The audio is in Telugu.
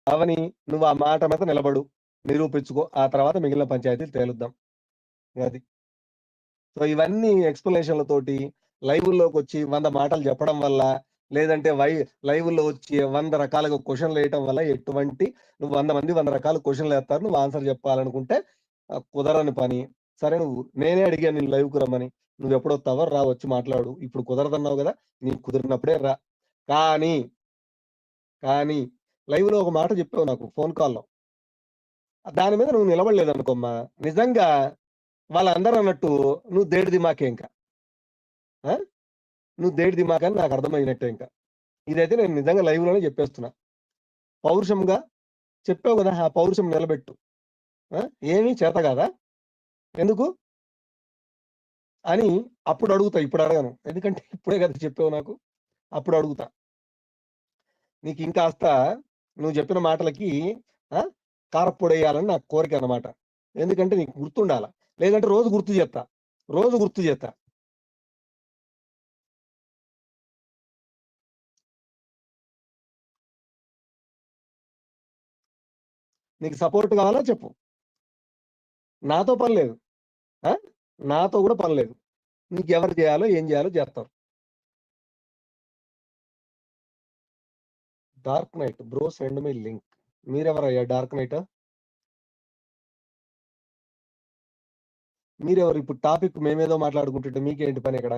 అవని నువ్వు ఆ మాట మీద నిలబడు. నిరూపించుకో. ఆ తర్వాత మిగిలిన పంచాయతీలు తేలుద్దాం. అది. సో, ఇవన్నీ ఎక్స్‌ప్లనేషన్‌లతోటి లైవ్‌ల్లోకొచ్చి 100 మాటలు చెప్పడం వల్ల, లేదంటే లైవ్‌లో వచ్చి 100 రకాలుగా క్వెషన్‌లేయటం వల్ల నువ్వు 100 మంది 100 రకాల క్వెషన్‌లేత్తారు. నువ్వు ఆన్సర్ చెప్పాలనుకుంటే కుదరని పని. సరే నేనే అడిగాను నిన్ను లైవ్‌కి రమ్మని. నువ్వెప్పుడొత్తావో రా వచ్చి మాట్లాడు. ఇప్పుడు కుదరదన్నావు గదా! నీకు కుదిరినప్పుడే రా. కానీ, కానీ లైవ్‌లో ఒక మాట చెప్పావు నాకు ఫోన్ కాల్‌లో. దాని మీద నువ్వు నిలబడలేదనుకోమ్మా, నిజంగా వాళ్ళందరూ అన్నట్టు నువ్వు దేడి దిమాకే ఇంక. ఆ! నువ్వు దేడి దిమాక్ అని నాకర్థమైనట్టే ఇంక. ఇదైతే నేను నిజంగా లైవ్‌లోనే జెప్పేస్తున్నా. పౌరుషంగా చెప్పావు గదా! ఆ పౌరుషం నిలబెట్టు. ఆ! ఏమి చేత గాదా? ఎందుకు? అని అప్పుడు అడుగుతా. ఇప్పుడు అడగను. ఎందుకంటే ఇప్పుడే గదా చెప్పావు నాకు. అప్పుడు అడుగుతా. నీకింకాస్త నువ్వు జెప్పిన మాటలకి ఆ! కారప్పొడేయాలని నా కోరికనమాట. ఎందుకంటే నీకు గుర్తుండాల. లేదంటే రోజు గుర్తు జేత్తా. రోజు గుర్తు జేత్తా. నీకు సపోర్ట్ కావాలా చెప్పు. నాతో పని లేదు. ఆ! నాతో గూడా పని లేదు. నీకెవరు జేయాలో, ఏం జేయాలో జేస్తారు. Dark knight bro send me link. మీరెవరయ్యా డార్క్ నైట్? మీరెవరు? ఇప్పుడు టాపిక్ మేమేదో మాట్లాడుకుంటుంటే మీకేంటి పనిక్కడ?